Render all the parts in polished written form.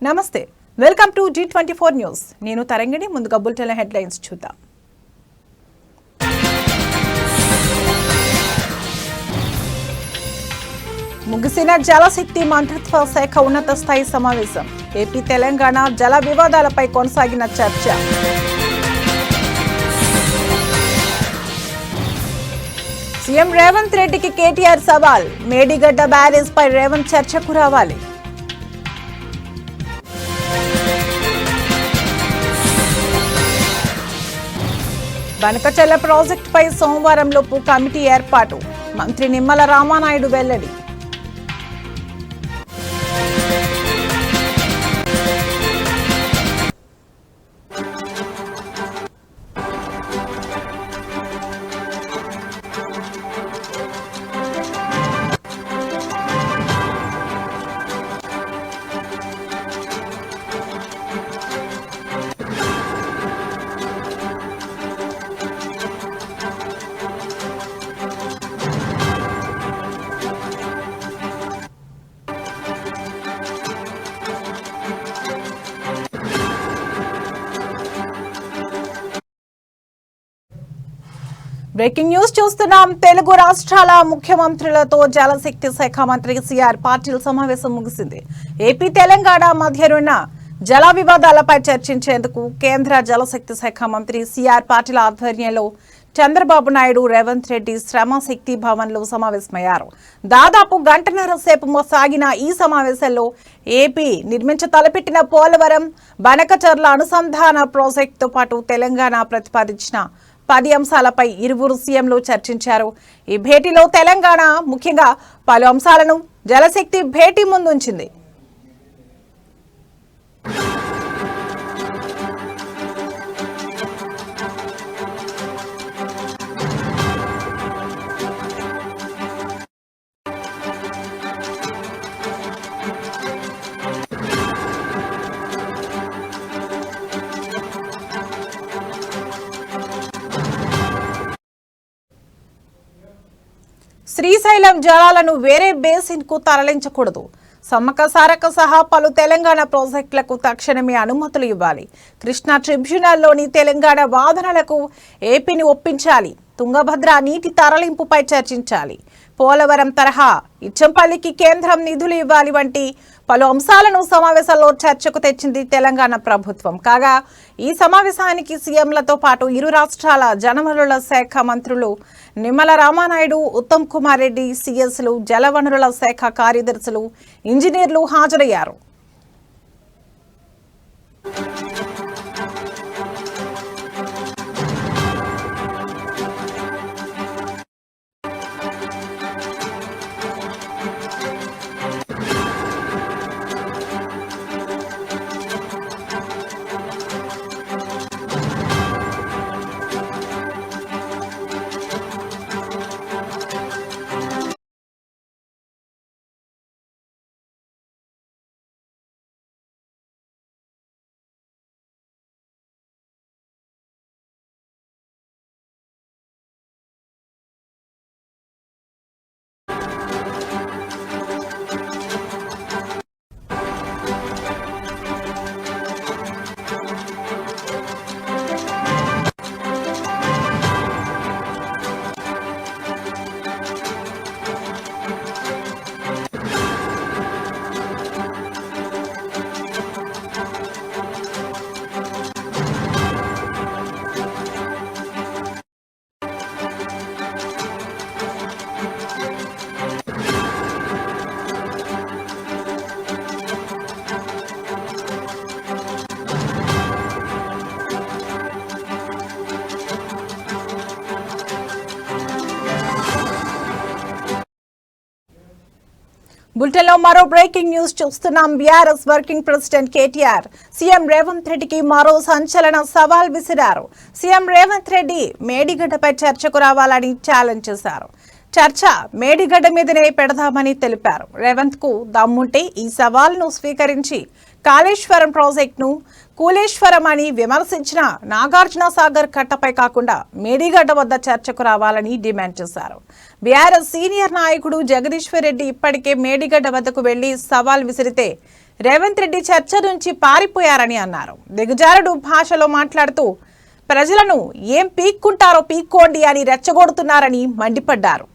నమస్తే, welcome to G24 news. నేను తరంగిణి. ముందుగా బులెటిన్ హెడ్లైన్స్ చూద్దాం. ముగిసిన జలశక్తి మంత్రిత్వ శాఖ ఉన్నత స్థాయి సమావేశం. ఏపీ తెలంగాణ జల వివాదాలపై కొనసాగిన చర్చ. సీఎం రేవంత్ రెడ్డికి కేటీఆర్ సవాల్. మేడిగడ్డ బ్యారేజ్ పై రేవంత్ చర్చకు రావాలి. బనకచెర్ల ప్రాజెక్టుపై సోమవారంలోపు కమిటీ ఏర్పాటు. మంత్రి నిమ్మల రామానాయుడు వెల్లడి. బ్రేకింగ్ న్యూస్ చూస్తున్నాం. తెలుగు రాష్ట్రాల ముఖ్యమంత్రులతో జలశక్తి శాఖ మంత్రి సిఆర్ పాటిల్ సమావేశం ముగిసింది. ఏపీ తెలంగాణ మధ్యనున్న జల వివాదాలపై చర్చించేందుకు కేంద్ర జలశక్తి శాఖ మంత్రి సిఆర్ పాటిల్ ఆధ్వర్యంలో చంద్రబాబు నాయుడు, రేవంత్ రెడ్డి శ్రమశక్తి భవన్ లో సమావేశమయ్యారు. దాదాపు గంటన్నర సేపు సాగిన ఈ సమావేశంలో ఏపీ తలపెట్టిన పోలవరం, బనకచెర్ల అనుసంధాన ప్రాజెక్టుతో పాటు తెలంగాణ ప్రతిపాదించిన 10 అంశాలపై ఇరువురు సీఎంలు చర్చించారు. ఈ భేటీలో తెలంగాణ ముఖ్యంగా పలు అంశాలను జలశక్తి భేటీ ముందుంచింది. శ్రీశైలం జలాలను వేరే బేసిన్ కు తరలించకూడదు. సమ్మక్క సారక్క సహా పలు తెలంగాణ ప్రాజెక్టులకు తక్షణమే అనుమతులు ఇవ్వాలి. కృష్ణా ట్రిబ్యునల్లోని తెలంగాణ వాదనలకు ఏపీని ఒప్పించాలి. తుంగభద్ర నీటి తరలింపుపై చర్చించాలి. పోలవరం తరహా ఇచ్చంపల్లికి కేంద్రం నిధులు ఇవ్వాలి వంటి పలు అంశాలను సమావేశంలో చర్చకు తెచ్చింది తెలంగాణ ప్రభుత్వం. కాగా ఈ సమావేశానికి సీఎంలతో పాటు ఇరు రాష్ట్రాల జలవనరుల శాఖ మంత్రులు నిమ్మల రామానాయుడు, ఉత్తమ్ కుమార్ రెడ్డి, సీఎస్లు, జలవనరుల శాఖ కార్యదర్శులు, ఇంజనీర్లు హాజరయ్యారు. బులెటిన్లో మరో బ్రేకింగ్ న్యూస్ చూస్తున్నాం. BRS working president KTR CM Revanth రెడ్డికి మరో సంచలన సవాల్ విసిరారు. సీఎం రేవంత్ రెడ్డి మేడిగడ్డపై చర్చకు రావాలని ఛాలెంజ్ చేశారు. చర్చ మేడిగడ్డ మీదనే పెడదామని తెలిపారు. రేవంత్ కు దమ్ముంటే ఈ సవాల్ను స్వీకరించి కాళేశ్వరం ప్రాజెక్టును కూలేశ్వరం అని విమర్శించిన నాగార్జున సాగర్ కట్టపై కాకుండా మేడిగడ్డ వద్ద చర్చకు రావాలని డిమాండ్ చేశారు. బీఆర్ఎస్ సీనియర్ నాయకుడు జగదీశ్వర్ రెడ్డి ఇప్పటికే మేడిగడ్డ వద్దకు వెళ్లి సవాల్ విసిరితే రేవంత్ రెడ్డి చర్చ నుంచి పారిపోయారని అన్నారు. దిగజారుడు భాషలో మాట్లాడుతూ ప్రజలను ఏం పీక్కుంటారో పీక్కోండి అని రెచ్చగొడుతున్నారని మండిపడ్డారు.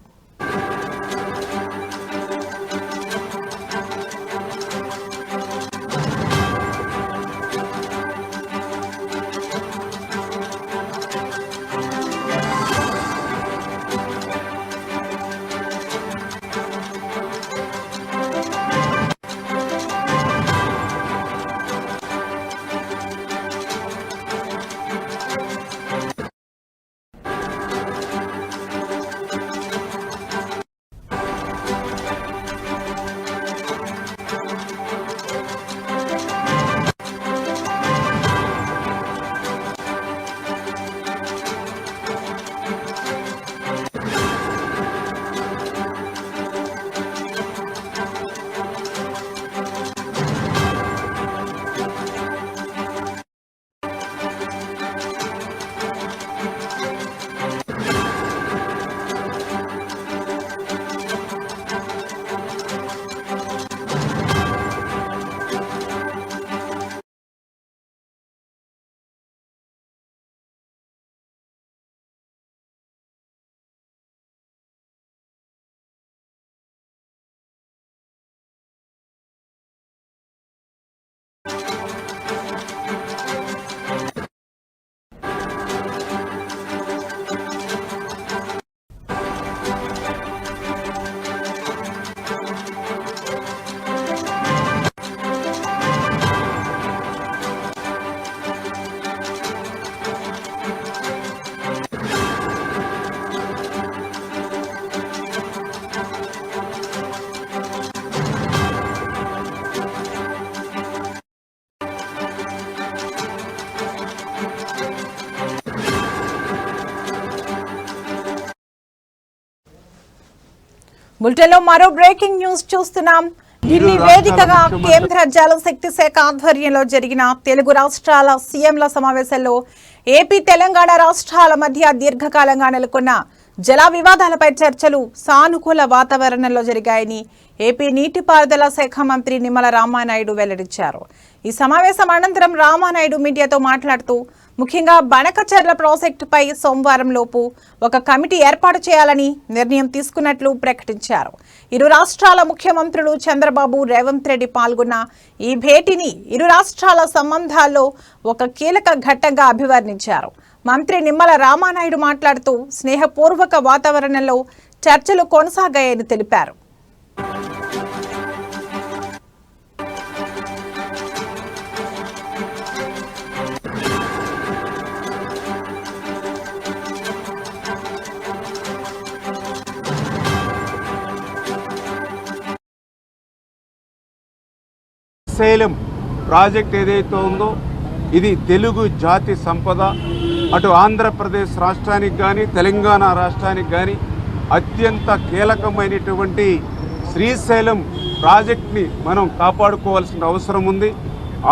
బులెటిన్లో మరో బ్రేకింగ్ న్యూస్ చూస్తున్నాం. ఢిల్లీ వేదికగా కేంద్ర జలశక్తి శాఖ ఆధ్వర్యంలో జరిగిన తెలుగు రాష్ట్రాల సీఎంల సమావేశంలో ఏపీ తెలంగాణ రాష్ట్రాల మధ్య దీర్ఘకాలంగా నెలకొన్న జల వివాదాలపై చర్చలు సానుకూల వాతావరణంలో జరిగాయని ఏపీ నీటిపారుదల శాఖ మంత్రి నిమ్మల రామానాయుడు వెల్లడించారు. ఈ సమావేశం అనంతరం రామానాయుడు మీడియాతో మాట్లాడుతూ ముఖ్యంగా బనకచెర్ల ప్రాజెక్టుపై సోమవారం లోపు ఒక కమిటీ ఏర్పాటు చేయాలని నిర్ణయం తీసుకున్నట్లు ప్రకటించారు. ఇరు రాష్ట్రాల ముఖ్యమంత్రులు చంద్రబాబు, రేవంత్ రెడ్డి పాల్గొన్న ఈ భేటీని ఇరు రాష్ట్రాల సంబంధాల్లో ఒక కీలక ఘట్టంగా అభివర్ణించారు. మంత్రి నిమ్మల రామానాయుడు మాట్లాడుతూ స్నేహపూర్వక వాతావరణంలో చర్చలు కొనసాగాయని తెలిపారు. శ్రీశైలం ప్రాజెక్ట్ ఏదైతే ఉందో ఇది తెలుగు జాతి సంపద. అటు ఆంధ్రప్రదేశ్ రాష్ట్రానికి కానీ తెలంగాణ రాష్ట్రానికి కానీ అత్యంత కీలకమైనటువంటి శ్రీశైలం ప్రాజెక్ట్ని మనం కాపాడుకోవాల్సిన అవసరం ఉంది.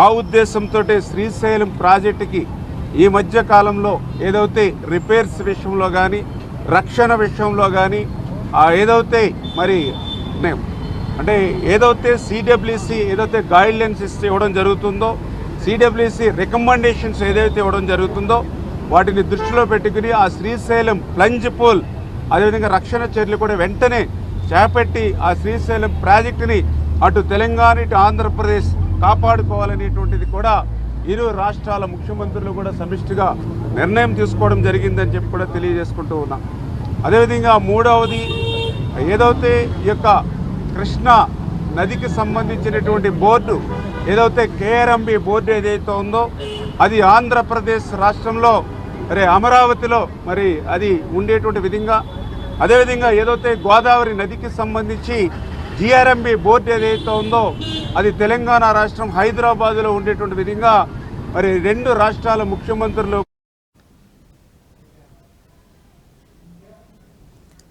ఆ ఉద్దేశంతో శ్రీశైలం ప్రాజెక్టుకి ఈ మధ్య కాలంలో ఏదైతే రిపేర్స్ విషయంలో కానీ రక్షణ విషయంలో కానీ ఏదైతే మరి అంటే ఏదైతే సిడబ్ల్యూసి ఏదైతే గైడ్లైన్స్ ఇవ్వడం జరుగుతుందో, సిడబ్ల్యూసి రికమెండేషన్స్ ఏదైతే ఇవ్వడం జరుగుతుందో వాటిని దృష్టిలో పెట్టుకుని ఆ శ్రీశైలం ప్లంజ్ పూల్ అదేవిధంగా రక్షణ చర్యలు కూడా వెంటనే చేపట్టి ఆ శ్రీశైలం ప్రాజెక్టుని అటు తెలంగాణ ఇటు ఆంధ్రప్రదేశ్ కాపాడుకోవాలనేటువంటిది కూడా ఇరు రాష్ట్రాల ముఖ్యమంత్రులు కూడా సమిష్టిగా నిర్ణయం తీసుకోవడం జరిగిందని చెప్పి కూడా తెలియజేసుకుంటూ ఉన్నాం. అదేవిధంగా మూడవది ఏదైతే ఈ యొక్క కృష్ణా నదికి సంబంధించినటువంటి బోర్డు ఏదైతే కేఆర్ఎంబి బోర్డు ఏదైతే ఉందో అది ఆంధ్రప్రదేశ్ రాష్ట్రంలో మరి అమరావతిలో మరి అది ఉండేటువంటి విధంగా, అదేవిధంగా ఏదైతే గోదావరి నదికి సంబంధించి జిఆర్ఎంబి బోర్డు ఏదైతే ఉందో అది తెలంగాణ రాష్ట్రం హైదరాబాదులో ఉండేటువంటి విధంగా మరి రెండు రాష్ట్రాల ముఖ్యమంత్రులు.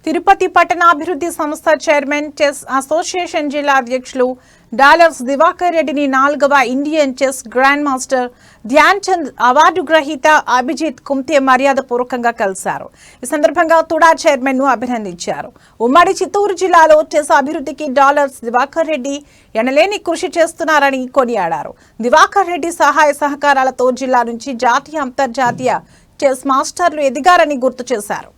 తిరుపతి పట్టణాభివృద్ధి సంస్థ చైర్మన్ చెస్ అసోసియేషన్ జిల్లా అధ్యక్షులు డాలర్స్ దివాకర్ రెడ్డిని 4వ Indian chess grand master Dhyan Chand award గ్రహీత అభిజిత్ కుమ్తే మర్యాదపూర్వకంగా కలిశారు. ఈ సందర్భంగా తుడా చైర్మన్ ను అభినందించారు. ఉమ్మడి చిత్తూరు జిల్లాలో చెస్ అభివృద్ధికి డాలర్స్ దివాకర్ రెడ్డి ఎనలేని కృషి చేస్తున్నారని కొనియాడారు. దివాకర్ రెడ్డి సహాయ సహకారాలతో జిల్లా నుంచి జాతీయ అంతర్జాతీయ చెస్ మాస్టర్లు ఎదిగారని గుర్తు చేశారు.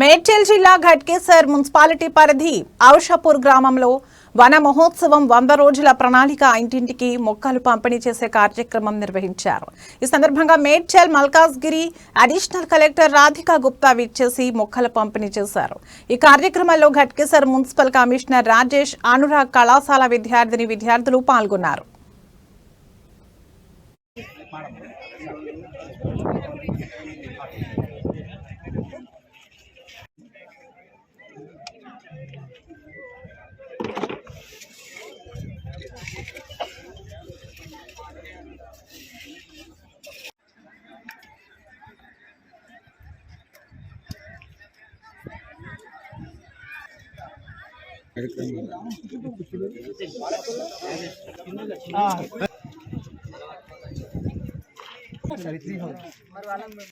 మేడ్చల్ జిల్లా ఘట్కేసర్ మున్సిపాలిటీ పరిధి ఔషాపూర్ గ్రామంలో వన మహోత్సవం 100 రోజుల ప్రణాళిక ఇంటింటికి మొక్కలు పంపిణీ చేసే కార్యక్రమం నిర్వహించారు. ఈ సందర్భంగా మేడ్చల్ మల్కాజ్గిరి అడిషనల్ కలెక్టర్ రాధికా గుప్తా విచ్చేసి మొక్కల పంపిణీ చేశారు. ఈ కార్యక్రమంలో ఘట్కేసర్ మున్సిపల్ కమిషనర్ రాజేష్, అనురాగ్, కళాశాల విద్యార్థులు పాల్గొన్నారు.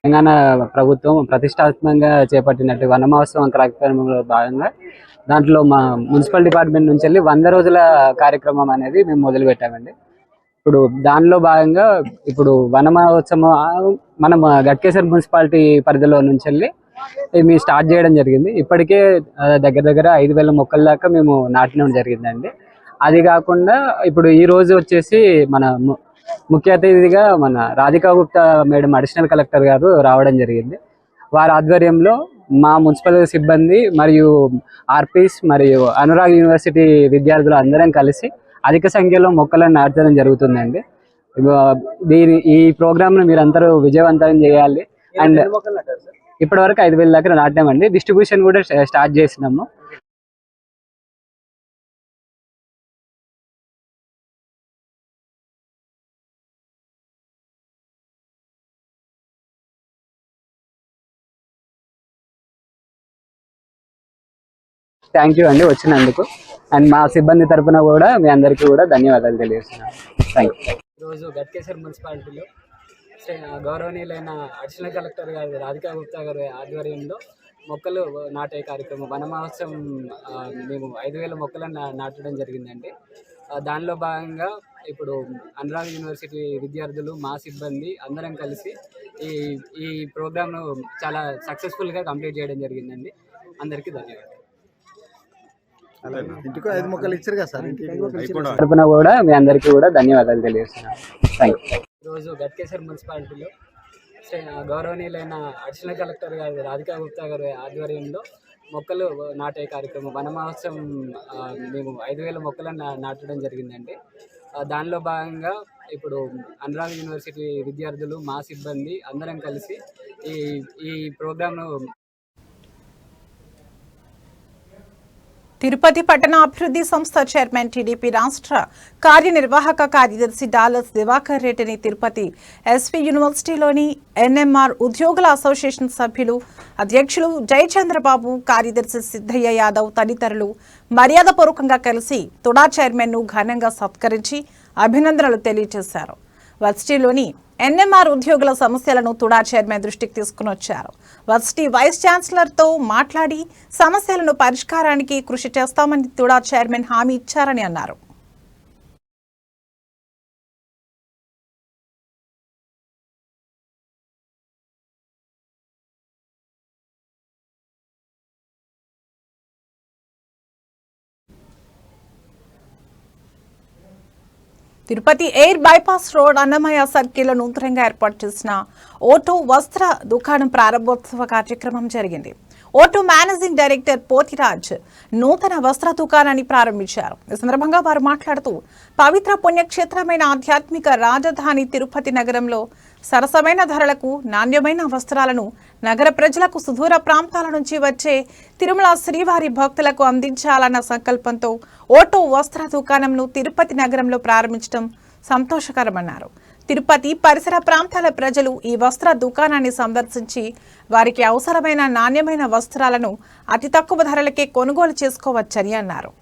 తెలంగాణ ప్రభుత్వం ప్రతిష్టాత్మకంగా చేపట్టినట్టు వన మహోత్సవం కార్యక్రమంలో భాగంగా దాంట్లో మా మున్సిపల్ డిపార్ట్మెంట్ నుంచి వెళ్ళి 100 రోజుల కార్యక్రమం అనేది మేము మొదలుపెట్టామండి. ఇప్పుడు దానిలో భాగంగా ఇప్పుడు వన మహోత్సవం మనం ఘట్కేసర్ మున్సిపాలిటీ పరిధిలో నుంచి వెళ్ళి మేము స్టార్ట్ చేయడం జరిగింది. ఇప్పటికే దగ్గర 5,000 మొక్కల దాకా మేము నాటడం జరిగిందండి. అది కాకుండా ఇప్పుడు ఈ రోజు వచ్చేసి మన ముఖ్య అతిథిగా మన Radhika Gupta madam additional collector గారు రావడం జరిగింది. వారి ఆధ్వర్యంలో మా మున్సిపల్ సిబ్బంది మరియు ఆర్పీస్ మరియు అనురాగ్ యూనివర్సిటీ విద్యార్థులు అందరం కలిసి అధిక సంఖ్యలో మొక్కలను నాటడం జరుగుతుందండి. ఈ ప్రోగ్రామ్ను మీరందరూ విజయవంతం చేయాలి. అండ్ ఇప్పటి వరకు 5,000 దాకా నాటామండి. డిస్ట్రిబ్యూషన్ కూడా స్టార్ట్ చేసినాము. థ్యాంక్ యూ అండి వచ్చినందుకు. అండ్ మా సిబ్బంది తరఫున కూడా మీ అందరికీ కూడా ధన్యవాదాలు తెలియజేస్తున్నాను. Thank you. ఈరోజు ఘట్కేసర్ మున్సిపాలిటీలో గౌరవనీయులైన అడిషనల్ కలెక్టర్ గారు రాధికా గుప్తా గారి ఆధ్వర్యంలో మొక్కలు నాటే కార్యక్రమం వన మహోత్సవం మేము 5,000 మొక్కలను నాటడం జరిగిందండి. దానిలో భాగంగా ఇప్పుడు అనురాగ్ యూనివర్సిటీ విద్యార్థులు, మా సిబ్బంది అందరం కలిసి ఈ ప్రోగ్రామ్ను చాలా సక్సెస్ఫుల్గా కంప్లీట్ చేయడం జరిగిందండి. అందరికీ ధన్యవాదాలు. ఇంటికి 5 మొక్కలు ఇచ్చారు కదా సార్. తరఫున కూడా మీ అందరికీ కూడా ధన్యవాదాలు తెలియజేస్తున్నాను. Thank you. ఈరోజు ఘట్కేసర్ మున్సిపాలిటీలో గౌరవనీయులైన అడిషనల్ కలెక్టర్ గారు రాధికా గుప్తా గారి ఆధ్వర్యంలో మొక్కలు నాటే కార్యక్రమం వన మహోత్సవం మేము 5,000 మొక్కలను నాటడం జరిగిందండి. దానిలో భాగంగా ఇప్పుడు అనురాగ్ యూనివర్సిటీ విద్యార్థులు, మా సిబ్బంది అందరం కలిసి ఈ ప్రోగ్రామ్ను తిరుపతి పట్టణ అభివృద్ధి సంస్థ చైర్మన్ టీడీపీ రాష్ట్ర కార్యనిర్వాహక కార్యదర్శి డాలర్స్ దివాకర్ రెడ్డిని తిరుపతి ఎస్వి యూనివర్సిటీలోని ఎన్ఎంఆర్ ఉద్యోగుల అసోసియేషన్ సభ్యులు, అధ్యక్షులు జయచంద్రబాబు, కార్యదర్శి సిద్ధయ్య యాదవ్ తదితరులు మర్యాదపూర్వకంగా కలిసి తుడా చైర్మన్ ను ఘనంగా సత్కరించి అభినందనలు తెలియజేశారు. వర్సిటీలోని ఎన్ఎంఆర్ ఉద్యోగుల సమస్యలను తుడా చైర్మన్ దృష్టికి తీసుకుని వచ్చారు. వర్సిటీ వైస్ ఛాన్సలర్తో మాట్లాడి సమస్యలను పరిష్కారానికి కృషి చేస్తామని తుడా చైర్మన్ హామీ ఇచ్చారని అన్నారు. Tirupati air bypass road Annamayya circle నూతనంగా ఏర్పాటు చేసిన ఓటో వస్త్ర దుకాణం ప్రారంభోత్సవ కార్యక్రమం జరిగింది. ఓటు మేనేజింగ్ డైరెక్టర్ పోతిరాజ్ నూతన వస్త్ర దుకాణాన్ని ప్రారంభించారు. ఈ సందర్భంగా వారు మాట్లాడుతూ పవిత్ర పుణ్యక్షేత్రమైన ఆధ్యాత్మిక రాజధాని తిరుపతి నగరంలో సరసమైన ధరలకు నాణ్యమైన వస్త్రాలను నగర ప్రజలకు సుదూర ప్రాంతాల నుంచి వచ్చే తిరుమల శ్రీవారి భక్తులకు అందించాలన్న సంకల్పంతో ఓటో వస్త్ర దుకాణంను తిరుపతి నగరంలో ప్రారంభించడం సంతోషకరమన్నారు. తిరుపతి పరిసర ప్రాంతాల ప్రజలు ఈ వస్త్ర దుకాణాన్ని సందర్శించి వారికి అవసరమైన నాణ్యమైన వస్త్రాలను అతి తక్కువ ధరలకే కొనుగోలు చేసుకోవచ్చని అన్నారు.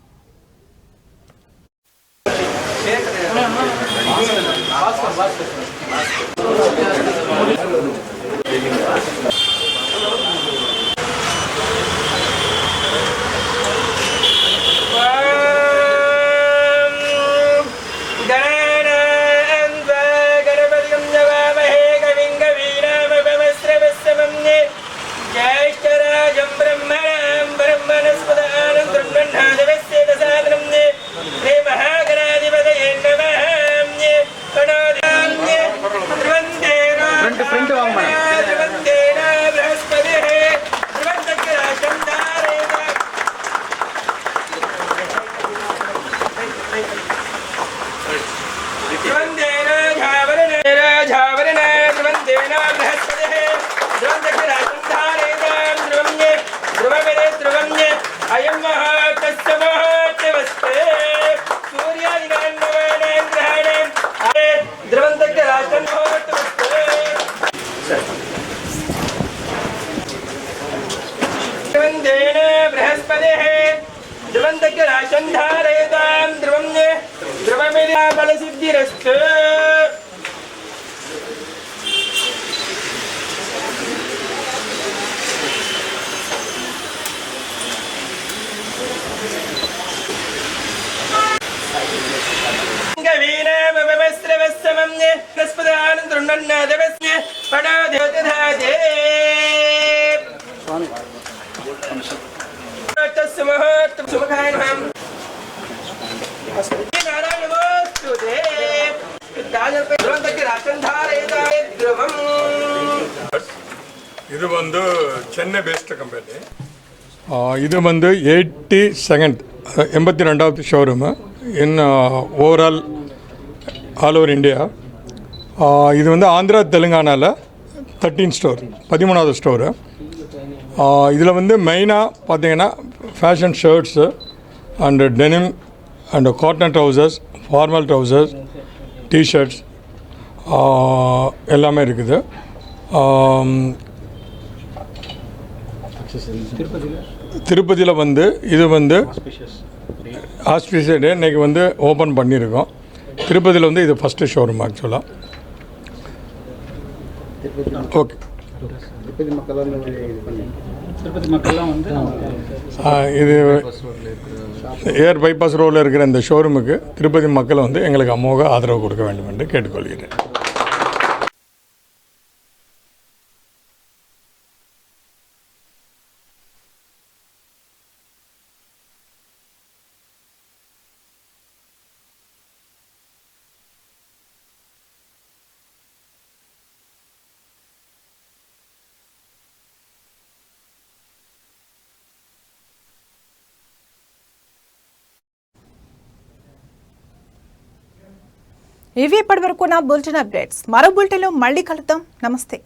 ಇದು ಒಂದು ಚೆನ್ನೈ ಬೇಸ್ಡ್ ಕಂಪನಿ. ಇದು ಒಂದು 82வது showroom in overall all over India. இது வந்து ஆந்திரா தெலுங்கானாவில் 13 ஸ்டோர், 13வது ஸ்டோரு. இதில் வந்து மெயினாக பார்த்தீங்கன்னா fashion shirts and denim and cotton trousers, formal trousers, T-shirts எல்லாமே இருக்குது. திருப்பதியில் வந்து இது வந்து ஆஸ்பிஷியஸ் டே இன்றைக்கி வந்து ஓப்பன் பண்ணியிருக்கோம். திருப்பதியில் வந்து இது ஃபஸ்ட்டு ஷோரூம் ஆக்சுவலாக. ஓகே, இது ஏர் பைபாஸ் ரோடில் இருக்கிற இந்த ஷோரூமுக்கு திருப்பதி மக்கள் வந்து எங்களுக்கு அமோக ஆதரவு கொடுக்க வேண்டும் என்று கேட்டுக்கொள்கிறேன். ఇవి ఇప్పటివరకు నా బులెటిన్ అప్డేట్స్. మరో బులెటిన్లో మళ్ళీ కలుద్దాం. నమస్తే.